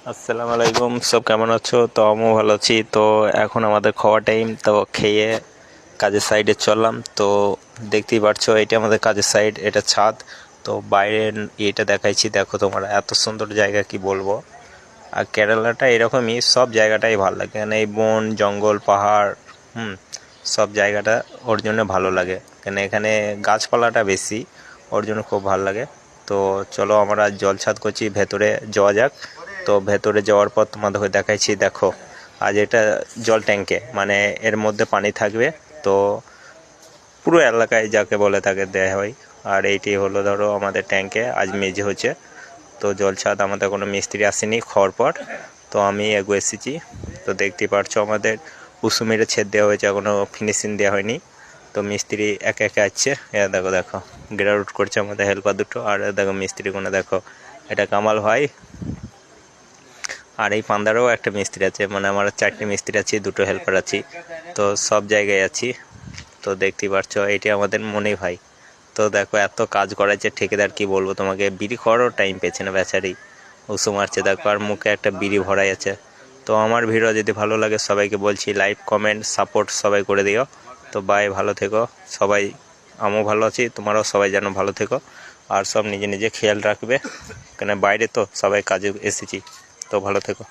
আসসালামু আলাইকুম, সব কেমন আছো? তো আমিও ভালো আছি। তো এখন আমাদের খাওয়া টাইম, তো খেয়ে কাজের সাইডে চললাম। তো দেখতেই পারছো এটা আমাদের কাজের সাইড, এটা ছাদ। তো বাইরের এটা দেখাইছি, দেখো তোমরা, এত সুন্দর জায়গা কি বলবো। আর কেরালাটা এরকমই, সব জায়গাটাই ভালো লাগে, কেন এই বন জঙ্গল পাহাড়, সব জায়গাটা ওর জন্য ভালো লাগে, কেন এখানে গাছপালাটা বেশি, ওর জন্য খুব ভালো লাগে। তো চলো আমরা জলছাদ করছি, ভেতরে যাওয়া যাক। তো ভেতরে যাওয়ার পর তোমাদেরকে দেখাইছি, দেখো আজ এটা জল ট্যাঙ্কে, মানে এর মধ্যে পানি থাকবে। তো পুরো এলাকায় যাকে বলে তাকে দেয়া হয়। আর এইটি হলো ধরো আমাদের ট্যাঙ্কে আজ মেঝে হচ্ছে। তো জলছাদ আমাদের কোনো মিস্ত্রি আসেনি খাওয়ার পর, তো আমি এগো এসেছি। তো দেখতেই পারছো আমাদের কুসুমিরে ছেদ দেওয়া হয়েছে, এখনও ফিনিশিং দেওয়া হয়নি। তো মিস্ত্রি একে একে আসছে, দেখো দেখো গ্রাউট করছে আমাদের হেল্পার দুটো। আর দেখো মিস্ত্রি কোনো, দেখো এটা কামাল ভাই। আর এই পান্দারও একটা মিস্ত্রি আছে, মানে আমার 4টে মিস্ত্রি আছি, 2টো হেল্পার আছি। তো সব জায়গায় আছি। তো দেখতেই পারছো এটি আমাদের মনি ভাই। তো দেখো এত কাজ করাচ্ছে ঠিকাদার, কি বলবো তোমাকে, বিড়ি খাওয়ারও টাইম পেয়েছে না বেচারি, উঁসু মারছে দেখো, আর মুখে একটা বিড়ি ভরাই আছে। তো আমার ভিডিও যদি ভালো লাগে সবাইকে বলছি লাইক কমেন্ট সাপোর্ট সবাই করে দিও। তো বাই, ভালো থেকো সবাই। আমিও ভালো আছি, তোমরাও সবাই যেন ভালো থেকো। আর সব নিজে নিজে খেয়াল রাখবে, কেন বাইরে তো সবাই কাজে এসেছি। তো ভালো থেকো।